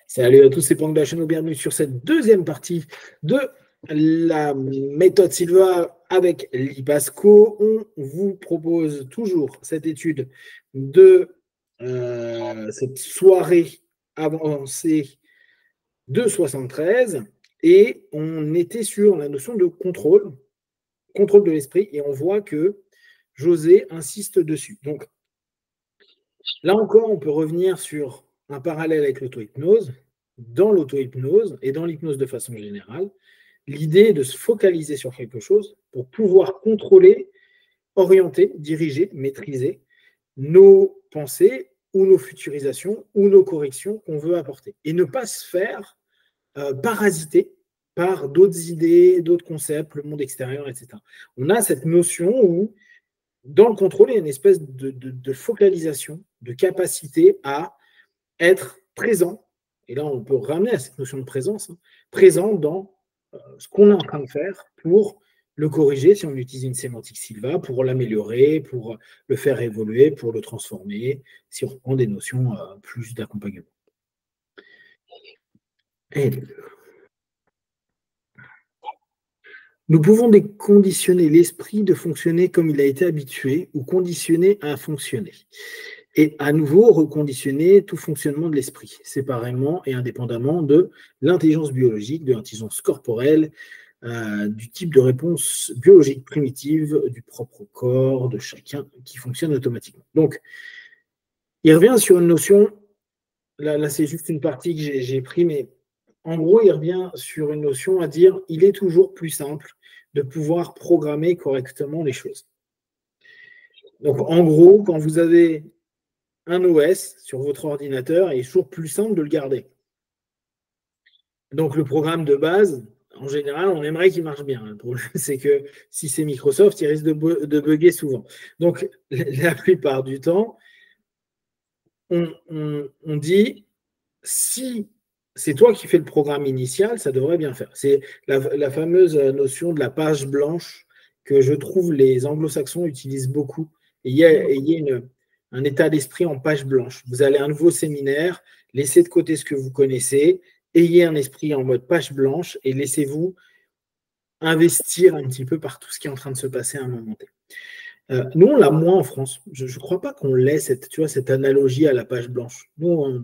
Salut à tous, c'est Pank de la chaîne, bienvenue sur cette deuxième partie de la méthode Silva avec l'IPASCO. On vous propose toujours cette étude de cette soirée avancée de 73 et on était sur la notion de contrôle de l'esprit et on voit que José insiste dessus. Donc là encore, on peut revenir sur un parallèle avec l'auto-hypnose. Dans l'auto-hypnose et dans l'hypnose de façon générale, l'idée est de se focaliser sur quelque chose pour pouvoir contrôler, orienter, diriger, maîtriser nos pensées ou nos futurisations ou nos corrections qu'on veut apporter. Et ne pas se faire parasiter par d'autres idées, d'autres concepts, le monde extérieur, etc. On a cette notion où dans le contrôle, il y a une espèce de focalisation, de capacité à être présent, et là on peut ramener à cette notion de présence, présent dans ce qu'on est en train de faire pour le corriger, si on utilise une sémantique Silva, pour l'améliorer, pour le faire évoluer, pour le transformer, si on reprend des notions plus d'accompagnement. Nous pouvons déconditionner l'esprit de fonctionner comme il a été habitué ou conditionner à fonctionner. Et à nouveau, reconditionner tout fonctionnement de l'esprit, séparément et indépendamment de l'intelligence biologique, de l'intelligence corporelle, du type de réponse biologique primitive du propre corps, de chacun, qui fonctionne automatiquement. Donc, il revient sur une notion, là c'est juste une partie que j'ai pris, mais en gros, il revient sur une notion à dire, il est toujours plus simple de pouvoir programmer correctement les choses. Donc, en gros, quand vous avez un OS sur votre ordinateur, il est toujours plus simple de le garder. Donc, le programme de base, en général, on aimerait qu'il marche bien. Le problème, c'est que si c'est Microsoft, il risque de bugger souvent. Donc, la plupart du temps, on dit, si c'est toi qui fais le programme initial, ça devrait bien faire. C'est la fameuse notion de la page blanche que je trouve les anglo-saxons utilisent beaucoup. Et il y a un état d'esprit en page blanche. Vous allez à un nouveau séminaire, laissez de côté ce que vous connaissez, ayez un esprit en mode page blanche et laissez-vous investir un petit peu par tout ce qui est en train de se passer à un moment T. Nous, on l'a moins en France. Je ne crois pas qu'on l'ait, cette analogie à la page blanche. Nous, on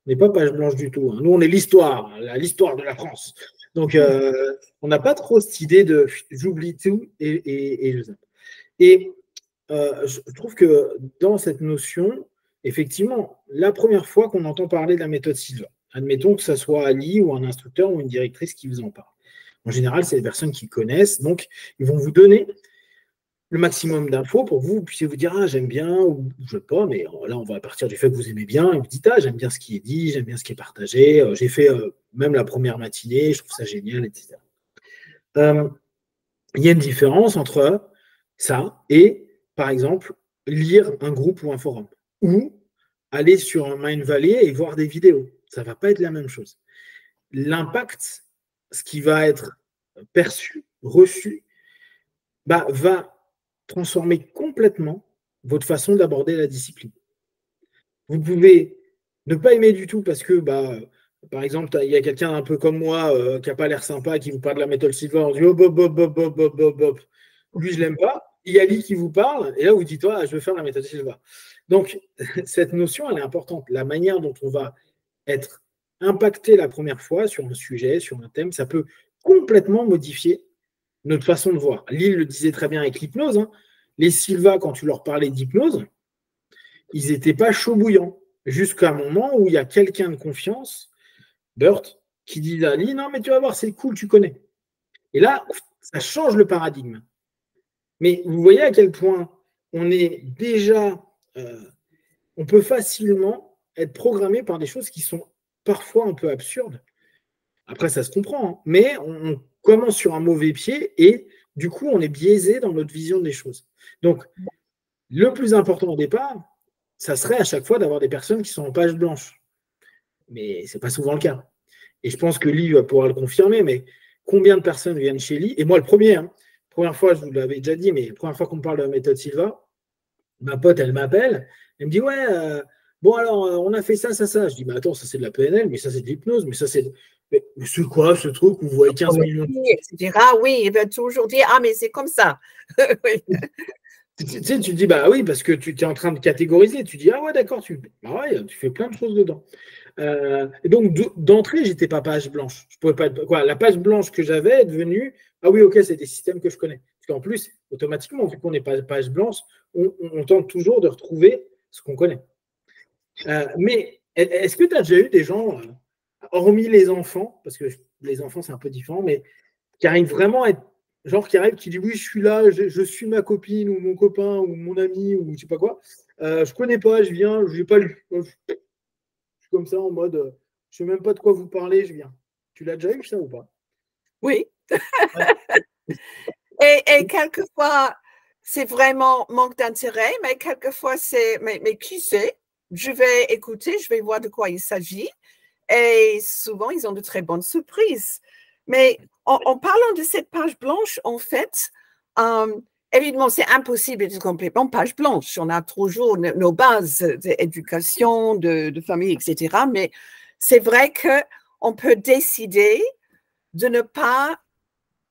n'est pas page blanche du tout. Nous, on est l'histoire de la France. Donc, on n'a pas trop cette idée de j'oublie tout et je zappe. Et je trouve que dans cette notion, effectivement, la première fois qu'on entend parler de la méthode Silva, admettons que ce soit Ali ou un instructeur ou une directrice qui vous en parle. En général, c'est des personnes qui connaissent, donc ils vont vous donner le maximum d'infos pour que vous puissiez vous dire j'aime bien ou je sais pas, mais là on va partir du fait que vous aimez bien et vous dites j'aime bien ce qui est dit, j'aime bien ce qui est partagé, j'ai fait même la première matinée, je trouve ça génial, etc. Il y a une différence entre ça et par exemple lire un groupe ou un forum ou aller sur un Mindvalley et voir des vidéos. Ça ne va pas être la même chose. L'impact, ce qui va être perçu, reçu, va transformer complètement votre façon d'aborder la discipline. Vous pouvez ne pas aimer du tout parce que, par exemple, il y a quelqu'un un peu comme moi qui n'a pas l'air sympa, qui vous parle de la méthode Silva, on dit lui je l'aime pas. Il y a Ali qui vous parle et là vous dites je veux faire la méthode Silva. Donc cette notion elle est importante. La manière dont on va être impacté la première fois sur un sujet, sur un thème, ça peut complètement modifier notre façon de voir. Lille le disait très bien avec l'hypnose. Les Silva, quand tu leur parlais d'hypnose, ils n'étaient pas chauds bouillants. Jusqu'à un moment où il y a quelqu'un de confiance, Burt, qui dit à Lille, non, mais tu vas voir, c'est cool, tu connais. Et là, ça change le paradigme. Mais vous voyez à quel point on est déjà, on peut facilement être programmé par des choses qui sont parfois un peu absurdes. Après, ça se comprend, mais on commence sur un mauvais pied et du coup, on est biaisé dans notre vision des choses. Donc, le plus important au départ, ça serait à chaque fois d'avoir des personnes qui sont en page blanche. Mais ce n'est pas souvent le cas. Et je pense que Lee va pouvoir le confirmer, mais combien de personnes viennent chez Lee? Et moi, le premier, première fois, je vous l'avais déjà dit, mais la première fois qu'on me parle de la méthode Silva, ma pote, elle m'appelle, elle me dit bon, alors, on a fait ça, ça, ça. Je dis, mais attends, ça c'est de la PNL, mais ça c'est de l'hypnose, mais ça c'est. Mais c'est quoi ce truc où vous voyez 15 millions de. Etc. Oui, il va toujours dire, ah, mais c'est comme ça. Oui. Tu sais, tu te dis, bah oui, parce que tu es en train de catégoriser. Tu dis, ah ouais, d'accord, bah ouais, tu fais plein de choses dedans. Et donc, d'entrée, j'étais pas page blanche. Je pouvais pas quoi, la page blanche que j'avais est devenue, ah oui, ok, c'est des systèmes que je connais. Parce qu'en plus, automatiquement, vu qu'on n'est pas page blanche, on tente toujours de retrouver ce qu'on connaît. Mais est-ce que tu as déjà eu des gens, hormis les enfants, parce que les enfants, c'est un peu différent, mais qui arrivent vraiment à être, genre qui arrive, qui dit oui, je suis là, je suis ma copine ou mon copain ou mon ami ou je sais pas quoi, je connais pas, je viens, je n'ai pas lu. Je suis comme ça en mode, je sais même pas de quoi vous parlez, je viens. Tu l'as déjà eu ça ou pas? Oui. Ouais. Et quelquefois, c'est vraiment manque d'intérêt, mais quelquefois, mais qui sait? Je vais écouter, je vais voir de quoi il s'agit. Et souvent, ils ont de très bonnes surprises. Mais en parlant de cette page blanche, en fait, évidemment, c'est impossible d'être complètement page blanche. On a toujours nos bases d'éducation, de famille, etc. Mais c'est vrai qu'on peut décider de ne pas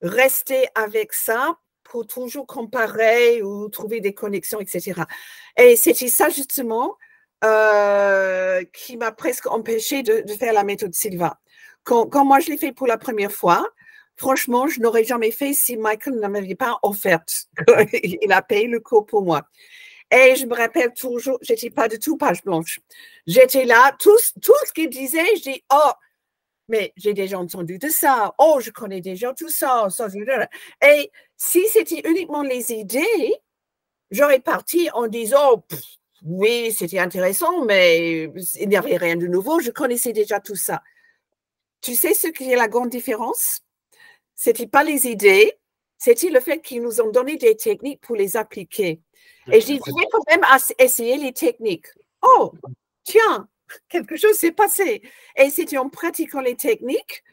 rester avec ça pour toujours comparer ou trouver des connexions, etc. Et c'était ça justement qui m'a presque empêché de faire la méthode Silva. Quand moi je l'ai fait pour la première fois, franchement, je n'aurais jamais fait si Michael ne m'avait pas offerte. Il a payé le cours pour moi. Et je me rappelle toujours, je n'étais pas du tout page blanche. J'étais là, tout ce qu'il disait, je dis, oh, mais j'ai déjà entendu de ça. Oh, je connais déjà tout ça. Et si c'était uniquement les idées, j'aurais parti en disant, oui, c'était intéressant, mais il n'y avait rien de nouveau. Je connaissais déjà tout ça. Tu sais ce qui est la grande différence? C'était pas les idées, c'était le fait qu'ils nous ont donné des techniques pour les appliquer. Et j'ai dit quand même à essayer les techniques. Oh, tiens, quelque chose s'est passé. Et c'était en pratiquant les techniques,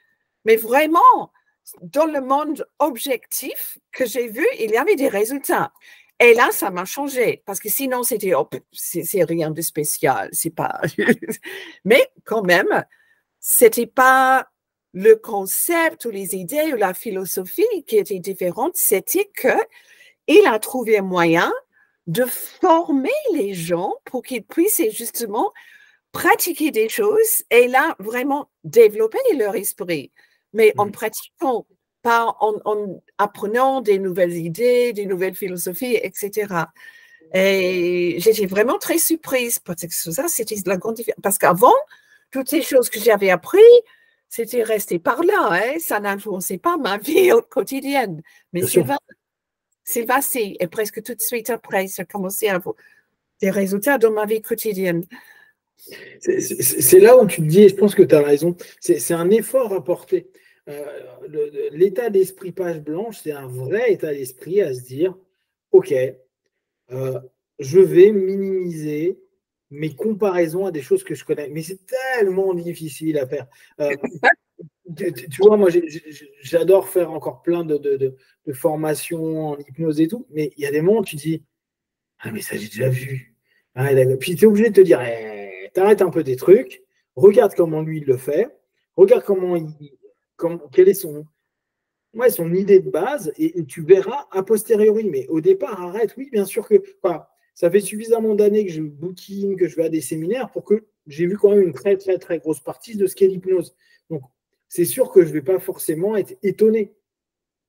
mais vraiment, dans le monde objectif que j'ai vu, il y avait des résultats. Et là, ça m'a changé, parce que sinon, c'était, oh, c'est rien de spécial, c'est pas. Mais quand même, c'était pas le concept ou les idées ou la philosophie qui était différente, c'était qu'il a trouvé un moyen de former les gens pour qu'ils puissent justement pratiquer des choses et là, vraiment développer leur esprit. Mais en pratiquant, pas en apprenant des nouvelles idées, des nouvelles philosophies, etc. Et j'étais vraiment très surprise parce que ça, c'était la grande différence. Parce qu'avant, toutes ces choses que j'avais apprises, c'était resté par là. Hein? Ça n'influençait pas ma vie quotidienne. Mais Sylvain, si. Et presque tout de suite après, ça a commencé à avoir des résultats dans ma vie quotidienne. C'est là où tu te dis, et je pense que tu as raison, c'est un effort à porter. L'état d'esprit page blanche, c'est un vrai état d'esprit à se dire, OK, je vais minimiser mes comparaisons à des choses que je connais. Mais c'est tellement difficile à faire. Tu vois, moi, j'adore faire encore plein de formations en hypnose et tout, mais il y a des moments où tu dis, ah, mais ça, j'ai déjà vu. Ah, puis tu es obligé de te dire, t'arrêtes un peu des trucs, regarde comment lui, il le fait, regarde quelle est son idée de base, et tu verras a posteriori. Mais au départ, arrête. Oui, bien sûr que ça fait suffisamment d'années que je bookine, que je vais à des séminaires pour que j'ai vu quand même une très, très, très grosse partie de ce qu'est l'hypnose. Donc, c'est sûr que je ne vais pas forcément être étonné.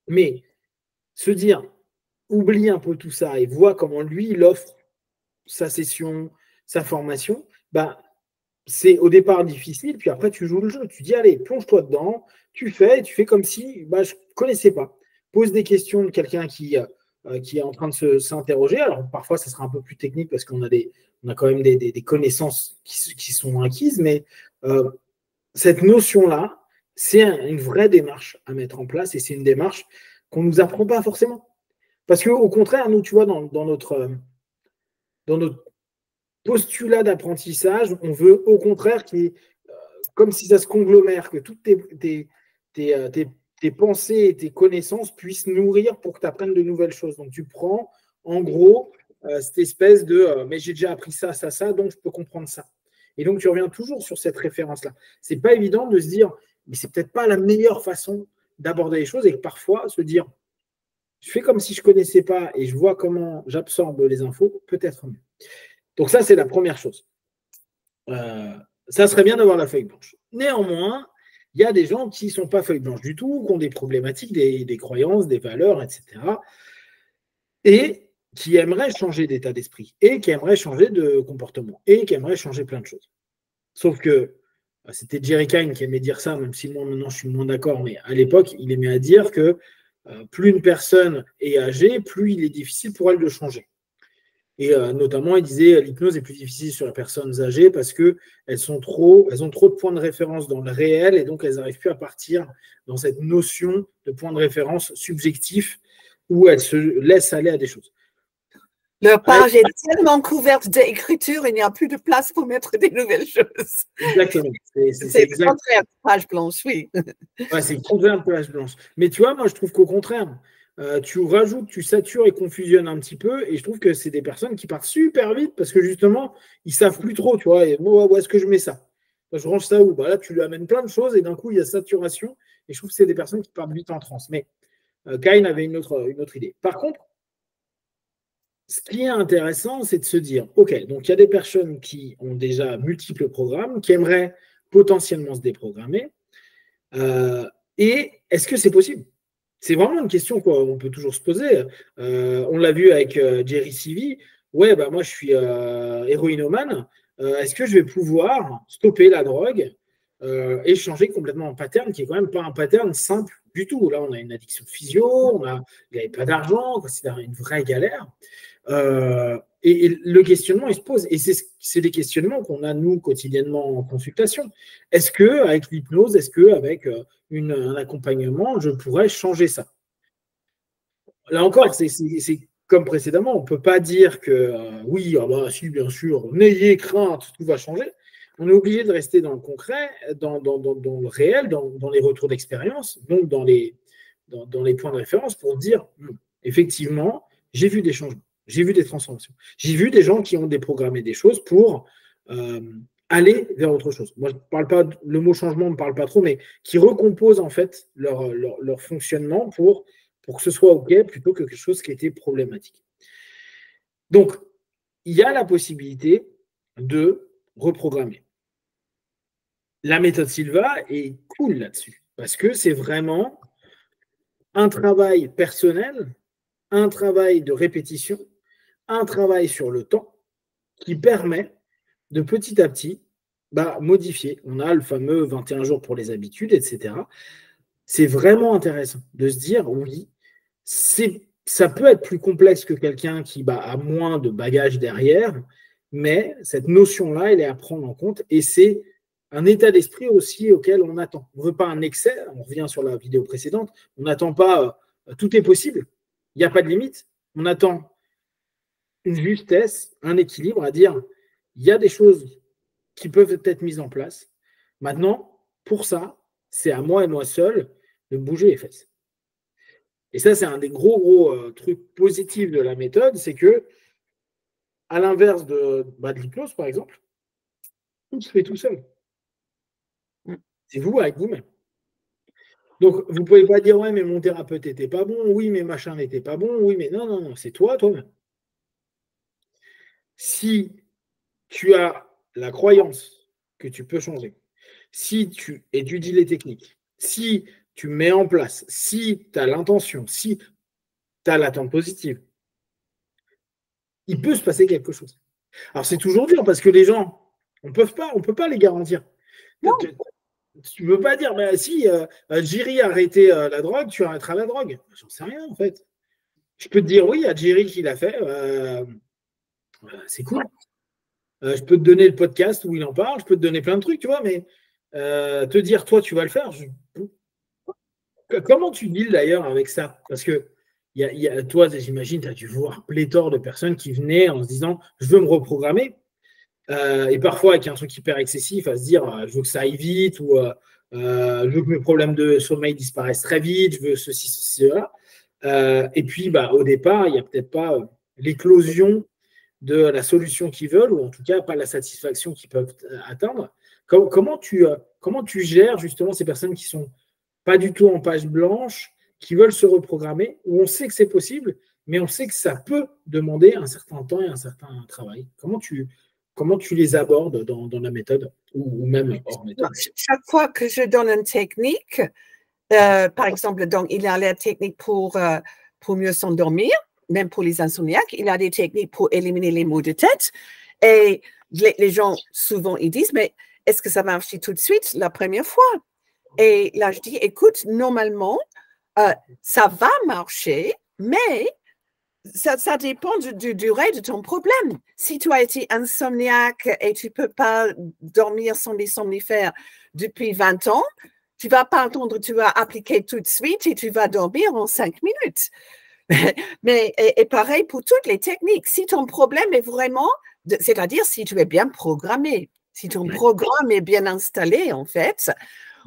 Mais se dire, oublie un peu tout ça et vois comment lui, il offre sa session, sa formation, bah, c'est au départ difficile, puis après tu joues le jeu. Tu dis, allez, plonge-toi dedans, tu fais comme si je ne connaissais pas. Pose des questions de quelqu'un qui est en train de s'interroger. Alors parfois, ça sera un peu plus technique parce qu'on a quand même des connaissances qui sont acquises, mais cette notion-là, c'est une vraie démarche à mettre en place et c'est une démarche qu'on ne nous apprend pas forcément. Parce qu'au contraire, nous, tu vois, dans notre postulat d'apprentissage, on veut au contraire comme si ça se conglomère, que toutes tes pensées et tes connaissances puissent nourrir pour que tu apprennes de nouvelles choses. Donc tu prends en gros cette espèce de mais j'ai déjà appris ça, ça, ça, donc je peux comprendre ça. Et donc, tu reviens toujours sur cette référence-là. Ce n'est pas évident de se dire, mais c'est peut-être pas la meilleure façon d'aborder les choses et que parfois, se dire, je fais comme si je ne connaissais pas et je vois comment j'absorbe les infos, peut-être mieux. Donc ça, c'est la première chose. Ça serait bien d'avoir la feuille blanche. Néanmoins, il y a des gens qui ne sont pas feuille blanche du tout, qui ont des problématiques, des croyances, des valeurs, etc. Et qui aimeraient changer d'état d'esprit, et qui aimeraient changer de comportement, et qui aimeraient changer plein de choses. Sauf que c'était Jerry Kine qui aimait dire ça, même si moi maintenant je suis moins d'accord, mais à l'époque, il aimait à dire que plus une personne est âgée, plus il est difficile pour elle de changer. Et notamment, il disait l'hypnose est plus difficile sur les personnes âgées parce qu'elles ont trop de points de référence dans le réel et donc elles n'arrivent plus à partir dans cette notion de point de référence subjectif où elles se laissent aller à des choses. Leur page est tellement couverte d'écriture, il n'y a plus de place pour mettre des nouvelles choses. Exactement. C'est le contraire de page blanche, oui. Ouais, c'est le contraire de page blanche. Mais tu vois, moi, je trouve qu'au contraire, tu rajoutes, tu satures et confusionnes un petit peu. Et je trouve que c'est des personnes qui partent super vite parce que justement, ils ne savent plus trop, tu vois. Et où est-ce que je mets ça? Je range ça où? Là, tu lui amènes plein de choses et d'un coup, il y a saturation. Et je trouve que c'est des personnes qui partent vite en transe. Mais Kine avait une autre idée. Par contre, ce qui est intéressant, c'est de se dire, OK, donc il y a des personnes qui ont déjà multiples programmes, qui aimeraient potentiellement se déprogrammer. Et est-ce que c'est possible? C'est vraiment une question qu'on peut toujours se poser. On l'a vu avec Jerry CV. Ouais, bah moi je suis héroïnomane. Est-ce que je vais pouvoir stopper la drogue et changer complètement un pattern qui est quand même pas un pattern simple du tout? Là, on a une addiction physio, il n'y avait pas d'argent, c'est une vraie galère. Et le questionnement, il se pose. Et c'est des questionnements qu'on a, nous, quotidiennement en consultation. Est-ce qu'avec l'hypnose, est-ce qu'avec un accompagnement, je pourrais changer ça? Là encore, c'est comme précédemment, on ne peut pas dire que oui, si, bien sûr, n'ayez crainte, tout va changer. On est obligé de rester dans le concret, dans le réel, dans les retours d'expérience, donc dans les points de référence pour dire, effectivement, j'ai vu des changements. J'ai vu des transformations. J'ai vu des gens qui ont déprogrammé des choses pour aller vers autre chose. Moi, je parle pas, le mot changement ne me parle pas trop, mais qui recomposent en fait leur fonctionnement pour que ce soit OK plutôt que quelque chose qui était problématique. Donc, il y a la possibilité de reprogrammer. La méthode Silva est cool là-dessus parce que c'est vraiment un travail personnel, un travail de répétition, un travail sur le temps qui permet de petit à petit modifier. On a le fameux 21 jours pour les habitudes, etc. C'est vraiment intéressant de se dire, oui, ça peut être plus complexe que quelqu'un qui a moins de bagages derrière, mais cette notion-là, elle est à prendre en compte et c'est un état d'esprit aussi auquel on attend. On ne veut pas un excès, on revient sur la vidéo précédente, on n'attend pas tout est possible, il n'y a pas de limite, on attend une justesse, un équilibre à dire il y a des choses qui peuvent être mises en place. Maintenant, pour ça, c'est à moi et moi seul de bouger les fesses. Et ça, c'est un des gros trucs positifs de la méthode, c'est que, à l'inverse de l'hypnose, par exemple, tout se fait tout seul. C'est vous avec vous-même. Donc, vous ne pouvez pas dire, ouais, mais mon thérapeute n'était pas bon, oui, mais machin n'était pas bon, oui, mais non, c'est toi-même. Si tu as la croyance que tu peux changer, si tu étudies les techniques, si tu mets en place, si tu as l'intention, si tu as l'attente positive, il peut se passer quelque chose. Alors, c'est toujours dur parce que les gens, on ne peut pas les garantir. Non. Tu ne peux pas dire, si Jerry a arrêté la drogue, tu arrêteras la drogue. J'en sais rien, en fait. Je peux te dire, oui, il y a Jerry qui l'a fait. C'est cool. Je peux te donner le podcast où il en parle, je peux te donner plein de trucs, tu vois, mais te dire, toi, tu vas le faire. Comment tu deals d'ailleurs avec ça? Parce que toi, j'imagine, tu as dû voir pléthore de personnes qui venaient en se disant, je veux me reprogrammer. Et parfois, avec un truc hyper excessif, à se dire, je veux que ça aille vite, ou je veux que mes problèmes de sommeil disparaissent très vite, je veux ceci, cela. Et puis, au départ, il n'y a peut-être pas l'éclosion de la solution qu'ils veulent, ou en tout cas pas la satisfaction qu'ils peuvent atteindre. Comment tu gères justement ces personnes qui ne sont pas du tout en page blanche, qui veulent se reprogrammer, où on sait que c'est possible, mais on sait que ça peut demander un certain temps et un certain travail. Comment tu les abordes dans la méthode, ou même hors méthode? Chaque fois que je donne une technique, par exemple, donc, il y a la technique pour mieux s'endormir, même pour les insomniaques. Il y a des techniques pour éliminer les maux de tête. Et les gens, souvent, ils disent, mais est-ce que ça marche tout de suite la première fois? Et là, je dis, écoute, normalement, ça va marcher, mais ça dépend du durée de ton problème. Si tu as été insomniaque et tu ne peux pas dormir sans les somnifères depuis 20 ans, tu ne vas pas attendre, tu vas appliquer tout de suite et tu vas dormir en 5 minutes. Mais, et pareil pour toutes les techniques. Si ton problème est vraiment, c'est-à-dire si tu es bien programmé, si ton programme est bien installé, en fait,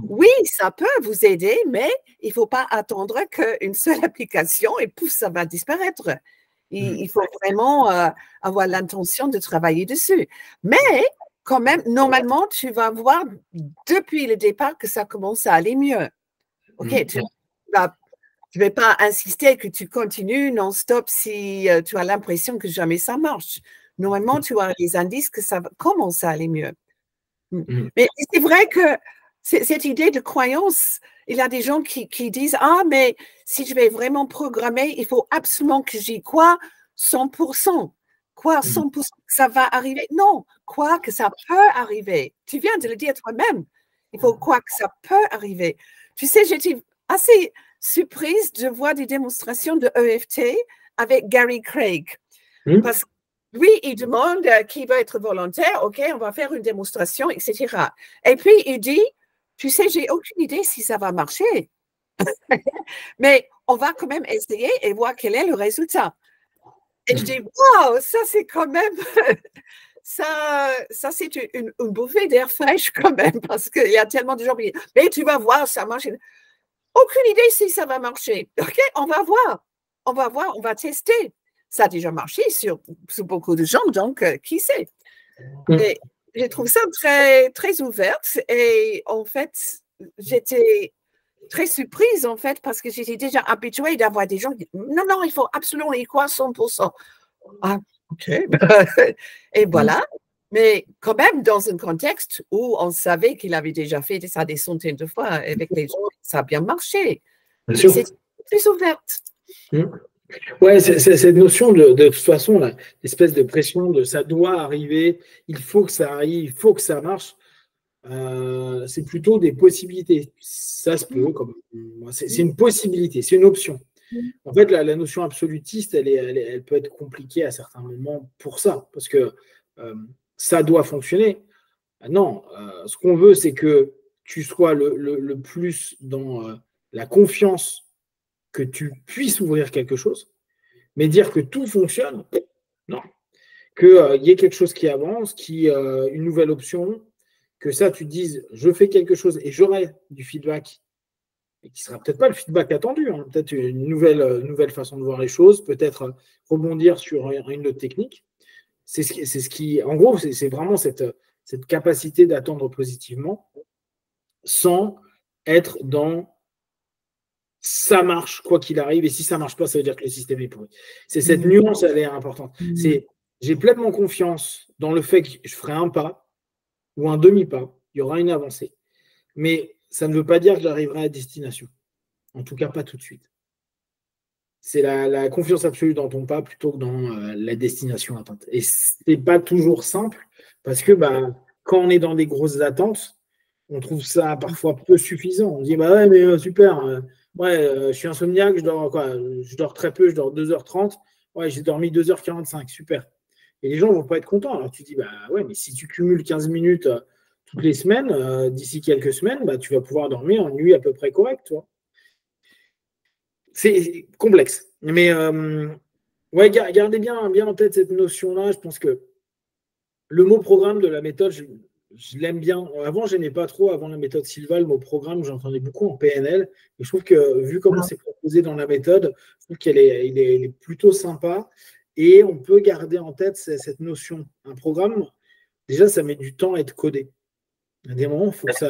oui, ça peut vous aider, mais il ne faut pas attendre qu'une seule application et pouf, ça va disparaître. Il faut vraiment avoir l'intention de travailler dessus. Mais quand même, normalement, tu vas voir depuis le départ que ça commence à aller mieux. OK, tu ne vais pas insister que tu continues non-stop si tu as l'impression que jamais ça marche. Normalement, tu as les indices que ça commence à aller mieux. Mais c'est vrai que cette idée de croyance, il y a des gens qui disent « Ah, mais si je vais vraiment programmer, il faut absolument que j'y croie 100%. Quoi, 100% que ça va arriver? Non, quoi que ça peut arriver. Tu viens de le dire toi-même. Il faut croire que ça peut arriver. Tu sais, j'étais assez surprise de voir des démonstrations de EFT avec Gary Craig. Parce que lui, il demande qui veut être volontaire. OK, on va faire une démonstration, etc. Et puis, il dit, tu sais, j'ai aucune idée si ça va marcher. Mais on va quand même essayer et voir quel est le résultat. Et je dis, wow, ça c'est quand même, ça c'est une bouffée d'air fraîche quand même, parce qu'il y a tellement de gens qui disent, mais tu vas voir, ça marche. Aucune idée si ça va marcher. OK, on va voir, on va tester. Ça a déjà marché sur beaucoup de gens, donc qui sait. Et je trouve ça très, très ouverte et en fait, j'étais très surprise, en fait, parce que j'étais déjà habituée d'avoir des gens qui disent « Non, il faut absolument y croire 100%. » Ah, OK. Et voilà. Mais quand même, dans un contexte où on savait qu'il avait déjà fait ça des centaines de fois avec les gens, ça a bien marché. C'est plus ouverte. Ouais, cette notion de toute façon, l'espèce de pression de ça doit arriver, il faut que ça arrive, il faut que ça marche. C'est plutôt des possibilités. Ça se peut, c'est une possibilité, c'est une option. En fait, la notion absolutiste, elle peut être compliquée à certains moments pour ça, parce que ça doit fonctionner. Non, ce qu'on veut, c'est que tu sois le plus dans la confiance que tu puisses ouvrir quelque chose, mais dire que tout fonctionne, non. Qu'il y ait quelque chose qui avance, une nouvelle option, que ça, tu te dises, je fais quelque chose et j'aurai du feedback, et qui ne sera peut-être pas le feedback attendu, hein, peut-être une nouvelle façon de voir les choses, peut-être rebondir sur une autre technique. C'est ce qui, en gros, c'est vraiment cette capacité d'attendre positivement sans être dans ça marche quoi qu'il arrive, et si ça ne marche pas, ça veut dire que le système est pourri. C'est cette nuance, elle est importante. J'ai pleinement confiance dans le fait que je ferai un pas ou un demi-pas, il y aura une avancée. Mais ça ne veut pas dire que j'arriverai à destination. En tout cas, pas tout de suite. C'est la confiance absolue dans ton pas plutôt que dans la destination atteinte. Et ce n'est pas toujours simple parce que quand on est dans des grosses attentes, on trouve ça parfois peu suffisant. On dit ouais, mais super, je suis insomniaque, je dors très peu, je dors 2h30. Ouais, j'ai dormi 2h45, super. Et les gens ne vont pas être contents. Alors tu dis ouais, mais si tu cumules 15 minutes toutes les semaines, d'ici quelques semaines, tu vas pouvoir dormir en nuit à peu près correcte, toi. C'est complexe. Mais gardez bien en tête cette notion-là. Je pense que le mot programme de la méthode, je l'aime bien. Avant, je n'aimais pas trop, avant la méthode Silva, le mot programme, j'entendais beaucoup en PNL. Et je trouve que, vu comment c'est proposé dans la méthode, je trouve qu'il est plutôt sympa. Et on peut garder en tête cette notion. Un programme, déjà, ça met du temps à être codé. Il y a des moments, il faut que ça,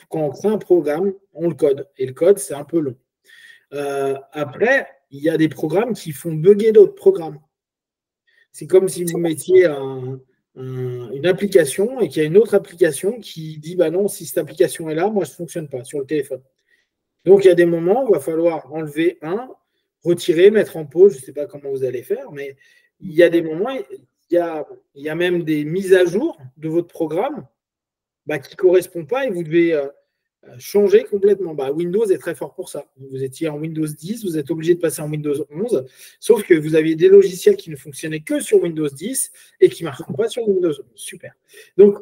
quand on crée un programme, on le code. Et le code, c'est un peu long. Après, il y a des programmes qui font bugger d'autres programmes. C'est comme si vous mettiez une application et qu'il y a une autre application qui dit bah non, si cette application est là, moi, ça ne fonctionne pas sur le téléphone. Donc, il y a des moments où il va falloir enlever retirer, mettre en pause. Je ne sais pas comment vous allez faire, mais il y a des moments, il y a même des mises à jour de votre programme qui ne correspondent pas et vous devez changer complètement. Windows est très fort pour ça. Vous étiez en Windows 10, vous êtes obligé de passer en Windows 11, sauf que vous aviez des logiciels qui ne fonctionnaient que sur Windows 10 et qui ne marcheront pas sur Windows 11. Super. Donc,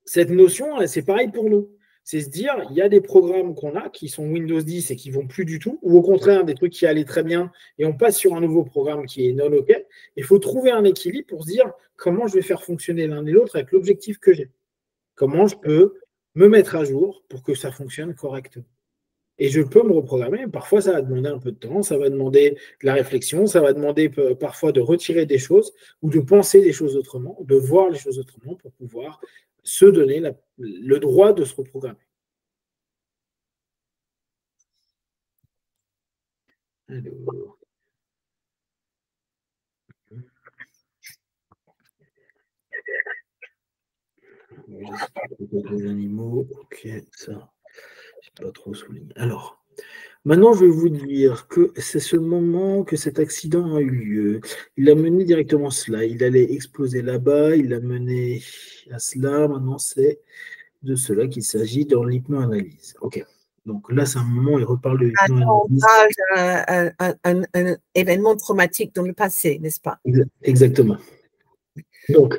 cette notion, c'est pareil pour nous. C'est se dire, il y a des programmes qu'on a qui sont Windows 10 et qui ne vont plus du tout, ou au contraire, des trucs qui allaient très bien et on passe sur un nouveau programme qui est non OK. Il faut trouver un équilibre pour se dire comment je vais faire fonctionner l'un et l'autre avec l'objectif que j'ai. Comment je peux me mettre à jour pour que ça fonctionne correctement. Et je peux me reprogrammer. Parfois, ça va demander un peu de temps, ça va demander de la réflexion, ça va demander parfois de retirer des choses ou de penser les choses autrement, de voir les choses autrement pour pouvoir se donner le droit de se reprogrammer. Alors. Les animaux, ok, ça, j'ai pas trop souligné. Alors, maintenant, je vais vous dire que c'est ce moment que cet accident a eu lieu. Il a mené directement cela. Il allait exploser là-bas, il a mené à cela. Maintenant, c'est de cela qu'il s'agit dans l'hypnoanalyse. Ok. Donc là, c'est un moment où il reparle de l'hypnoanalyse. Un événement traumatique dans le passé, n'est-ce pas? Exactement. Donc,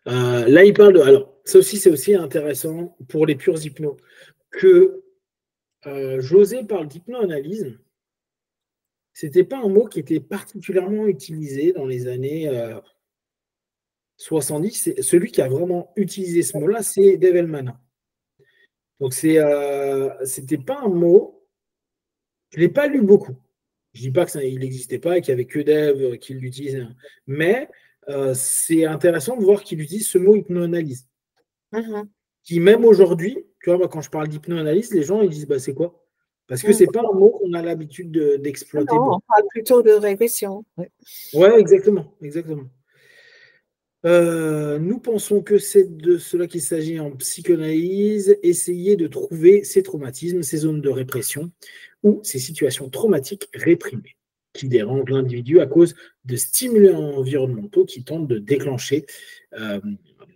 là, il parle de... Alors, ça aussi, c'est aussi intéressant pour les purs hypnos, que José parle d'hypnoanalyse. Ce n'était pas un mot qui était particulièrement utilisé dans les années 70. Celui qui a vraiment utilisé ce mot-là, c'est Dave Hellman. Donc, c'était pas un mot, je ne l'ai pas lu beaucoup. Je ne dis pas qu'il n'existait pas et qu'il n'y avait que Dave qui l'utilisait. Mais c'est intéressant de voir qu'il utilise ce mot hypnoanalyse. Qui, même aujourd'hui, tu vois, quand je parle d'hypnoanalyse, les gens ils disent c'est quoi? Parce que ce n'est pas un mot qu'on a l'habitude d'exploiter. Non, on parle plutôt de régression. Oui, exactement. Exactement. Nous pensons que c'est de cela qu'il s'agit en psychanalyse, essayer de trouver ces traumatismes, ces zones de répression ou ces situations traumatiques réprimées qui dérangent l'individu à cause de stimulants environnementaux qui tentent de déclencher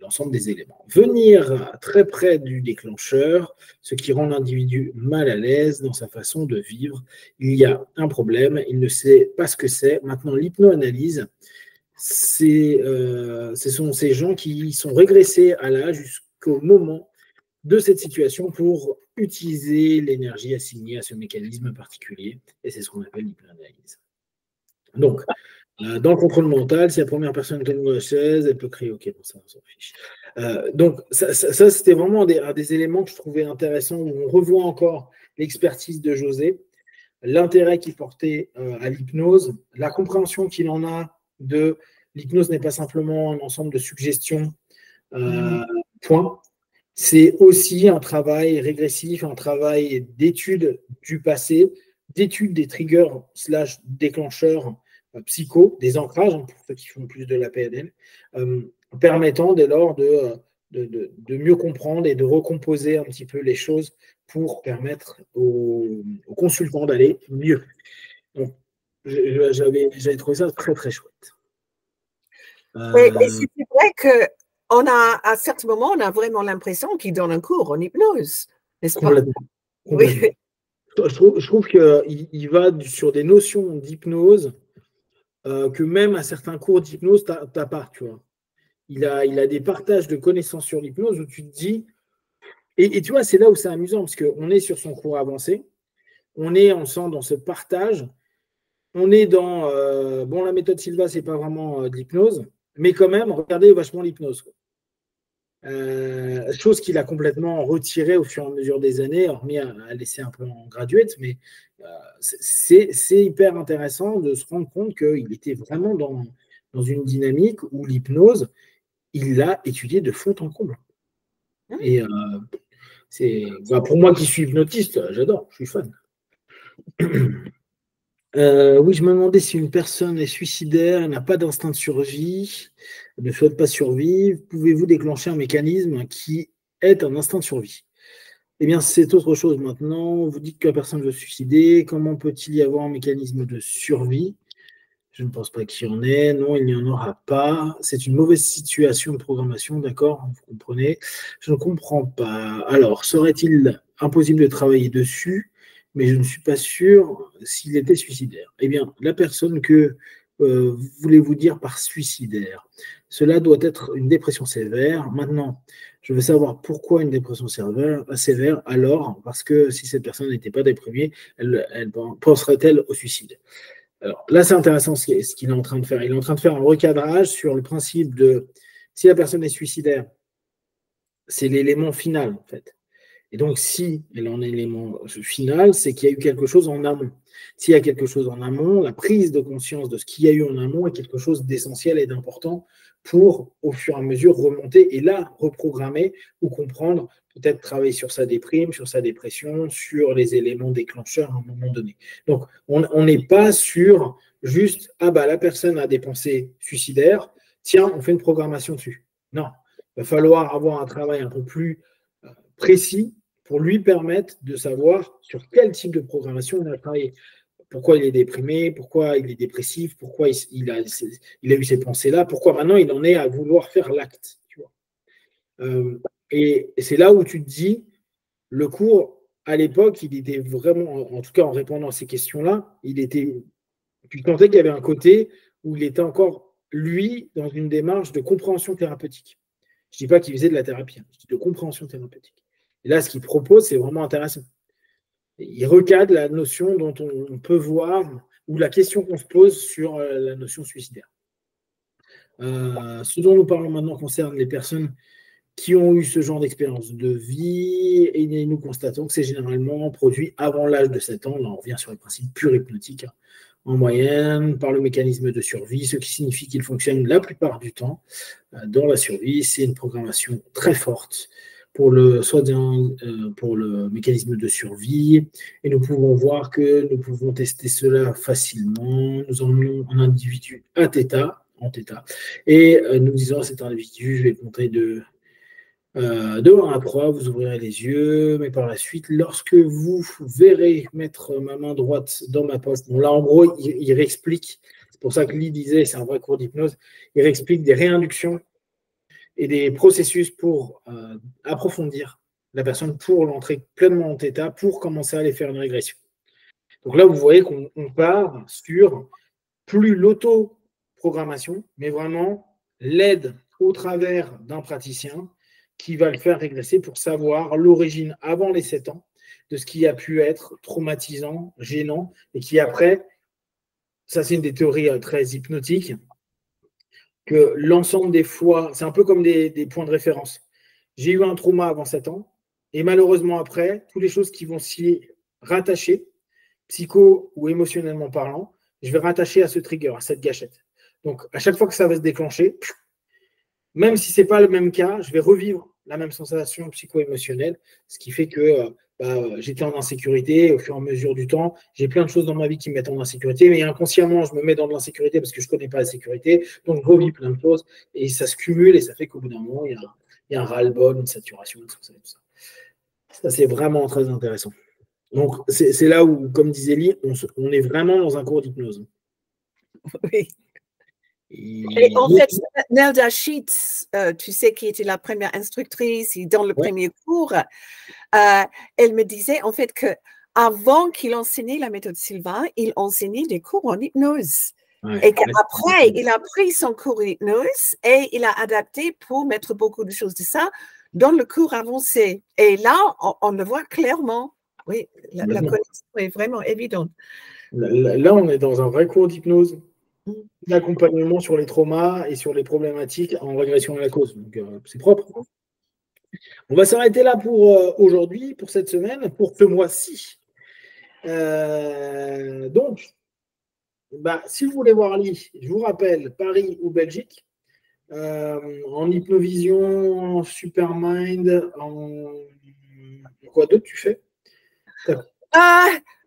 l'ensemble des éléments. Venir très près du déclencheur, ce qui rend l'individu mal à l'aise dans sa façon de vivre. Il y a un problème, il ne sait pas ce que c'est. Maintenant, l'hypnoanalyse, ce sont ces gens qui sont régressés à l'âge jusqu'au moment de cette situation pour utiliser l'énergie assignée à ce mécanisme particulier. Et c'est ce qu'on appelle l'hypnoanalyse. Donc, dans le contrôle mental, si la première personne est dans la chaise, elle peut crier, ok, bon, ça, on s'en fiche. Donc, ça c'était vraiment un des éléments que je trouvais intéressant, où on revoit encore l'expertise de José, l'intérêt qu'il portait à l'hypnose, la compréhension qu'il en a de l'hypnose n'est pas simplement un ensemble de suggestions, point. C'est aussi un travail régressif, un travail d'étude du passé, d'étude des triggers / déclencheurs psycho, des ancrages, pour ceux qui font plus de la PNL, permettant dès lors de mieux comprendre et de recomposer un petit peu les choses pour permettre aux consultants d'aller mieux. Donc, j'avais trouvé ça très, très chouette. Et c'est vrai qu'on a, à certains moments, on a vraiment l'impression qu'il donne un cours en hypnose, n'est-ce pas? Complètement. Oui. Je trouve qu'il va sur des notions d'hypnose que même à certains cours d'hypnose, tu n'as pas, tu vois. Il a des partages de connaissances sur l'hypnose où tu te dis... Et tu vois, c'est là où c'est amusant, parce qu'on est sur son cours avancé, on est ensemble dans ce partage, on est dans... la méthode Silva, ce n'est pas vraiment de l'hypnose, mais quand même, regardez vachement l'hypnose. chose qu'il a complètement retirée au fur et à mesure des années, hormis à laisser un peu en graduate, mais c'est hyper intéressant de se rendre compte qu'il était vraiment dans une dynamique où l'hypnose, il l'a étudiée de fond en comble. Et pour moi qui suis hypnotiste, j'adore, je suis fan. Oui, je me demandais si une personne est suicidaire, n'a pas d'instinct de survie, ne souhaite pas survivre, pouvez-vous déclencher un mécanisme qui est un instinct de survie? Eh bien, c'est autre chose maintenant. Vous dites que la personne veut se suicider. Comment peut-il y avoir un mécanisme de survie? Je ne pense pas qu'il y en ait. Non, il n'y en aura pas. C'est une mauvaise situation de programmation, d'accord? Vous comprenez? Je ne comprends pas. Alors, serait-il impossible de travailler dessus? Mais je ne suis pas sûr s'il était suicidaire. Eh bien, la personne que voulez-vous dire par suicidaire? Cela doit être une dépression sévère. Maintenant, je veux savoir pourquoi une dépression sévère alors, parce que si cette personne n'était pas déprimée, elle penserait-elle au suicide? Alors là, c'est intéressant ce qu'il est en train de faire. Il est en train de faire un recadrage sur le principe de si la personne est suicidaire, c'est l'élément final en fait. Et donc, si elle en est l'élément final, c'est qu'il y a eu quelque chose en amont. S'il y a quelque chose en amont, la prise de conscience de ce qu'il y a eu en amont est quelque chose d'essentiel et d'important pour, au fur et à mesure, remonter et là, reprogrammer ou comprendre, peut-être travailler sur sa déprime, sur sa dépression, sur les éléments déclencheurs à un moment donné. Donc, on n'est pas sur juste, ah bah la personne a des pensées suicidaires, tiens, on fait une programmation dessus. Non, il va falloir avoir un travail un peu plus précis pour lui permettre de savoir sur quel type de programmation il a travaillé. Pourquoi il est déprimé, pourquoi il est dépressif, pourquoi il a eu ces pensées-là, pourquoi maintenant il en est à vouloir faire l'acte. Et c'est là où tu te dis, le cours, à l'époque, il était vraiment, en tout cas en répondant à ces questions-là, tu sentais qu'il y avait un côté où il était encore, lui, dans une démarche de compréhension thérapeutique. Je ne dis pas qu'il faisait de la thérapie, je dis de compréhension thérapeutique. Et là, ce qu'il propose, c'est vraiment intéressant. Il recadre la notion dont on peut voir, ou la question qu'on se pose sur la notion suicidaire. Ce dont nous parlons maintenant concerne les personnes qui ont eu ce genre d'expérience de vie, et nous constatons que c'est généralement produit avant l'âge de 7 ans. Là, on revient sur les principes purs hypnotiques, en moyenne, par le mécanisme de survie, ce qui signifie qu'il fonctionne la plupart du temps dans la survie. C'est une programmation très forte pour le mécanisme de survie, et nous pouvons voir que nous pouvons tester cela facilement. Nous emmenons un individu en θ, et nous disons à cet individu, je vais compter de 1 à 3, vous ouvrirez les yeux, mais par la suite, lorsque vous verrez mettre ma main droite dans ma poche, bon là en gros, il réexplique, c'est pour ça que Lee disait, c'est un vrai cours d'hypnose, il réexplique des réinductions et des processus pour approfondir la personne, pour l'entrer pleinement en θ, pour commencer à aller faire une régression. Donc là, vous voyez qu'on part sur plus l'auto-programmation, mais vraiment l'aide au travers d'un praticien qui va le faire régresser pour savoir l'origine avant les 7 ans de ce qui a pu être traumatisant, gênant, et qui après, ça c'est une des théories très hypnotiques, que l'ensemble des fois, c'est un peu comme des points de référence. J'ai eu un trauma avant 7 ans, et malheureusement après, toutes les choses qui vont s'y rattacher, psycho ou émotionnellement parlant, je vais rattacher à ce trigger, à cette gâchette. Donc, à chaque fois que ça va se déclencher, même si ce n'est pas le même cas, je vais revivre la même sensation psycho-émotionnelle, ce qui fait que j'étais en insécurité au fur et à mesure du temps. J'ai plein de choses dans ma vie qui me mettent en insécurité, mais inconsciemment, je me mets dans de l'insécurité parce que je ne connais pas la sécurité. Donc, je revis plein de choses et ça se cumule et ça fait qu'au bout d'un moment, il y a un ras-le-bol, une saturation, tout ça. Ça, c'est vraiment très intéressant. Donc, c'est là où, comme disait Lee, on est vraiment dans un cours d'hypnose. Oui. Et en fait, Nelda Sheets, tu sais, qui était la première instructrice dans le premier cours, elle me disait en fait qu'avant qu'il enseignait la méthode Silva, il enseignait des cours en hypnose. Ouais, et qu'après, il a pris son cours en hypnose et il a adapté pour mettre beaucoup de choses de ça dans le cours avancé. Et là, on le voit clairement. Oui, la connexion est vraiment évidente. Là, on est dans un vrai cours d'hypnose, d'accompagnement sur les traumas et sur les problématiques en régression à la cause. Donc, c'est propre. On va s'arrêter là pour aujourd'hui, pour cette semaine, pour ce mois-ci. Donc, si vous voulez voir Lee, je vous rappelle Paris ou Belgique, en hypnovision, en Supermind, en quoi d'autre tu fais?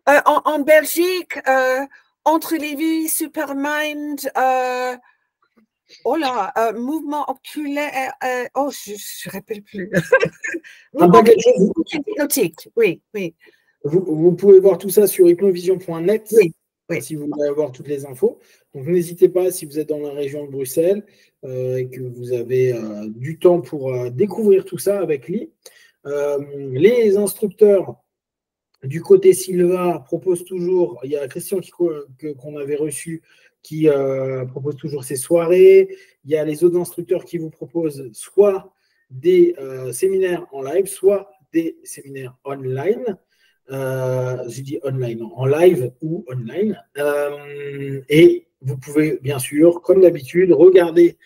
En Belgique, entre Lévis, Supermind, mouvement oculaire, je ne rappelle plus. Hypnotique, oui. Vous pouvez voir tout ça sur hypnovision.net. Oui. Si vous voulez avoir toutes les infos. Donc, n'hésitez pas, si vous êtes dans la région de Bruxelles et que vous avez du temps pour découvrir tout ça avec lui. Les instructeurs du côté Silva proposent toujours, il y a Christian qu'on avait reçu qui propose toujours ses soirées. Il y a les autres instructeurs qui vous proposent soit des séminaires en live, soit des séminaires online. Je dis online, en live ou online. Et vous pouvez, bien sûr, comme d'habitude, regarder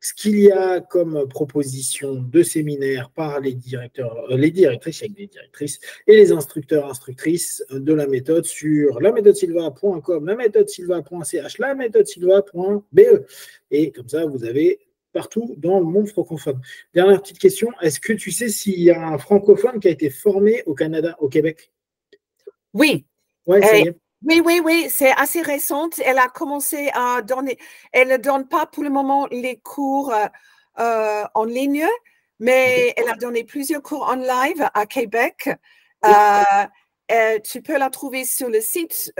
ce qu'il y a comme proposition de séminaire par les directeurs, les directrices avec les directrices et les instructeurs, instructrices de la méthode sur laméthodesilva.com, laméthodesilva.ch, laméthodesilva.be. Et comme ça, vous avez partout dans le monde francophone. Dernière petite question, est-ce que tu sais s'il y a un francophone qui a été formé au Canada, au Québec? Oui. Ouais, ça y est. Oui, c'est assez récent. Elle a commencé à donner, elle ne donne pas pour le moment les cours en ligne, mais elle a donné plusieurs cours en live à Québec. Tu peux la trouver sur le site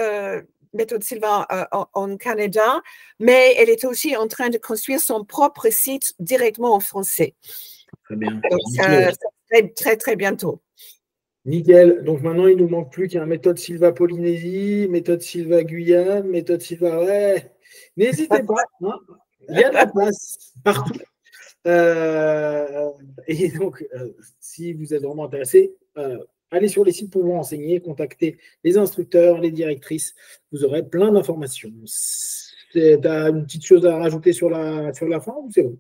Méthode Silva en Canada, mais elle est aussi en train de construire son propre site directement en français. Très bien. Donc, très, très bientôt. Nickel. Donc maintenant, il ne nous manque plus qu'un méthode Silva Polynésie, méthode Silva Guyane, méthode Silva. Ouais. N'hésitez pas. Hein. Il y a de la place partout. Et donc, si vous êtes vraiment intéressé, allez sur les sites pour vous renseigner, contactez les instructeurs, les directrices. Vous aurez plein d'informations. Tu as une petite chose à rajouter sur la fin ou c'est bon?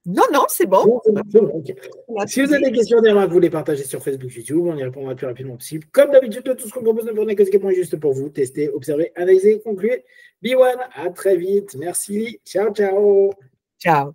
Non, c'est bon. Okay. Si vous avez des questions, vous les partagez sur Facebook, YouTube, on y répondra le plus rapidement possible. Comme d'habitude, tout ce qu'on propose ne prenez que ce qui est juste pour vous. Tester, observer, analyser, conclure. B1, à très vite. Merci. Ciao, ciao. Ciao.